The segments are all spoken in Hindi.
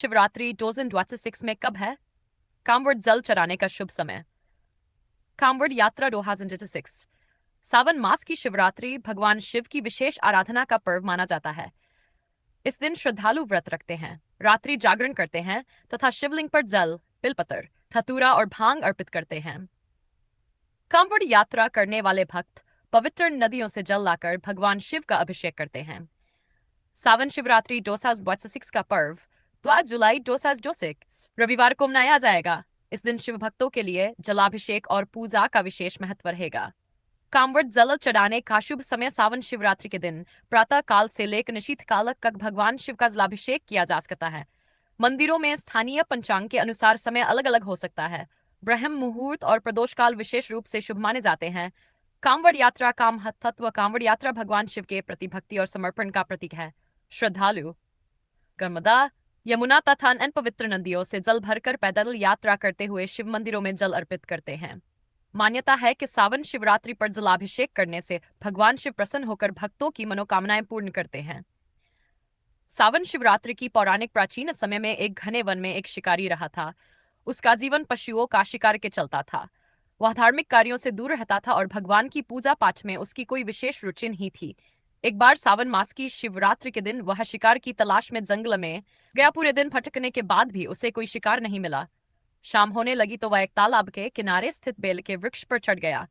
शिवरात्रि 2026 में कब है? कांवड़ जल चढ़ाने का शुभ समय। कांवड़ यात्रा 2026। सावन मास की शिवरात्रि भगवान शिव की विशेष आराधना का पर्व माना जाता है। इस दिन श्रद्धालु व्रत रखते हैं, रात्रि जागरण करते हैं तथा शिवलिंग पर जल, बिलपत्र, धतूरा और भांग अर्पित करते हैं। कांवड़ यात्रा करने वाले भक्त पवित्र नदियों से जल लाकर भगवान शिव का अभिषेक करते हैं। सावन शिवरात्रि 2026 का पर्व 2 जुलाई 2026 रविवार को मनाया जाएगा। इस दिन शिव भक्तों के लिए जलाभिषेक और पूजा का विशेष महत्व रहेगा। कांवड़ जल चढ़ाने का शुभ समय सावन शिवरात्रि के दिन प्रातः काल से लेकर निशीथ काल तक भगवान शिव का जलाभिषेक किया जा सकता है। मंदिरों में स्थानीय पंचांग के अनुसार समय अलग अलग हो सकता है। ब्रह्म मुहूर्त और प्रदोष काल विशेष रूप से शुभ माने जाते हैं। कांवड़ यात्रा का महत्व। कांवड़ यात्रा भगवान शिव के प्रति भक्ति और समर्पण का प्रतीक है। श्रद्धालु नर्मदा, यमुना तथा अन्य पवित्र नदियों से जल भरकर पैदल यात्रा करते हुए शिव मंदिरों में जल अर्पित करते हैं। मान्यता है कि सावन शिवरात्रि पर जलाभिषेक करने से भगवान शिव प्रसन्न होकर भक्तों की मनोकामनाएं पूर्ण करते हैं। सावन शिवरात्रि की पौराणिक प्राचीन समय में एक घने वन में एक शिकारी रहा था। उसका जीवन पशुओं का शिकार के चलता था। वह धार्मिक कार्यों से दूर रहता था और भगवान की पूजा पाठ में उसकी कोई विशेष रुचि नहीं थी। एक बार सावन मास की शिवरात्रि के दिन वह शिकार की तलाश में जंगल में गया। पूरे दिन भटकने के बाद भी उसे कोई शिकार नहीं मिला। शाम होने लगी तो वह एक तालाब के किनारे स्थित बेल के वृक्ष पर चढ़ गया।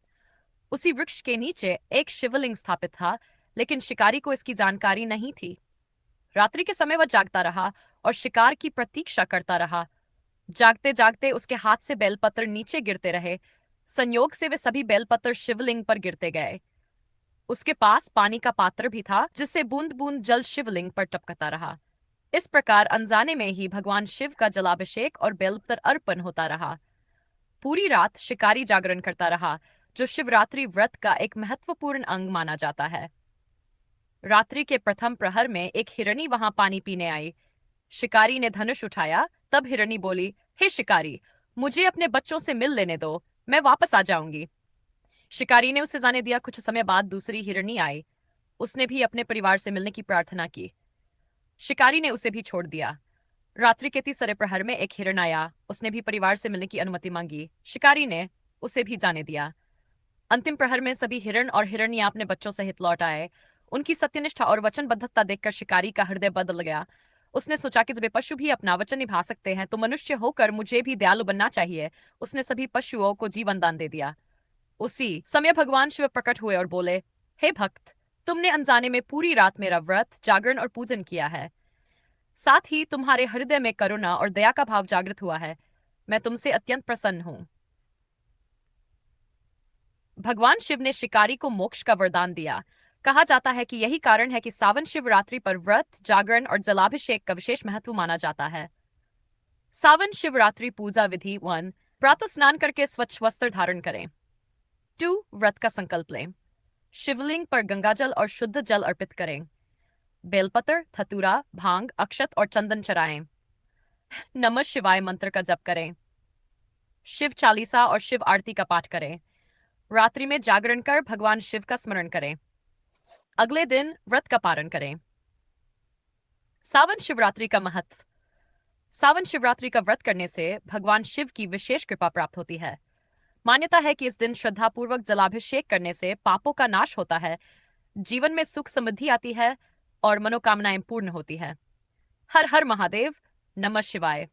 उसी वृक्ष के नीचे एक शिवलिंग स्थापित था, लेकिन शिकारी को इसकी जानकारी नहीं थी। रात्रि के समय वह जागता रहा और शिकार की प्रतीक्षा करता रहा। जागते जागते उसके हाथ से बेलपत्र नीचे गिरते रहे। संयोग से वे सभी बेलपत्र शिवलिंग पर गिरते गए। उसके पास पानी का पात्र भी था, जिससे बूंद बूंद जल शिवलिंग पर टपकता रहा। इस प्रकार अनजाने में ही भगवान शिव का जलाभिषेक और बेलपत्र अर्पण होता रहा। पूरी रात शिकारी जागरण करता रहा, जो शिवरात्रि व्रत का एक महत्वपूर्ण अंग माना जाता है। रात्रि के प्रथम प्रहर में एक हिरनी वहां पानी पीने आई। शिकारी ने धनुष उठाया, तब हिरनी बोली, हे शिकारी, मुझे अपने बच्चों से मिल लेने दो, मैं वापस आ जाऊंगी। शिकारी ने उसे जाने दिया। कुछ समय बाद दूसरी हिरनी आई। उसने भी अपने परिवार से मिलने की प्रार्थना की। शिकारी ने उसे भी छोड़ दिया। रात्रि के तीसरे प्रहर में एक हिरण आया। उसने भी परिवार से मिलने की अनुमति मांगी। शिकारी ने उसे भी जाने दिया। अंतिम प्रहर में सभी हिरण और हिरनियां अपने बच्चों सहित लौट आए। उनकी सत्यनिष्ठा और वचनबद्धता देखकर शिकारी का हृदय बदल गया। उसने सोचा कि जब वे पशु भी अपना वचन निभा सकते हैं तो मनुष्य होकर मुझे भी दयालु बनना चाहिए। उसने सभी पशुओं को जीवन दान दे दिया। उसी समय भगवान शिव प्रकट हुए और बोले, हे भक्त, तुमने अनजाने में पूरी रात मेरा व्रत, जागरण और पूजन किया है। साथ ही तुम्हारे हृदय में करुणा और दया का भाव जागृत हुआ है। मैं तुमसे अत्यंत प्रसन्न हूं। भगवान शिव ने शिकारी को मोक्ष का वरदान दिया। कहा जाता है कि यही कारण है कि सावन शिवरात्रि पर व्रत, जागरण और जलाभिषेक का विशेष महत्व माना जाता है। सावन शिवरात्रि पूजा विधि 1। प्रातः स्नान करके स्वच्छ वस्त्र धारण करें। 2। व्रत का संकल्प लें। शिवलिंग पर गंगाजल और शुद्ध जल अर्पित करें। बेलपत्र, धतूरा, भांग, अक्षत और चंदन चढ़ाएं। नमः शिवाय मंत्र का जप करें। शिव चालीसा और शिव आरती का पाठ करें। रात्रि में जागरण कर भगवान शिव का स्मरण करें। अगले दिन व्रत का पारण करें। सावन शिवरात्रि का महत्व। सावन शिवरात्रि का व्रत करने से भगवान शिव की विशेष कृपा प्राप्त होती है। मान्यता है कि इस दिन श्रद्धापूर्वक जलाभिषेक करने से पापों का नाश होता है, जीवन में सुख समृद्धि आती है और मनोकामनाएं पूर्ण होती है। हर हर महादेव। नमः शिवाय।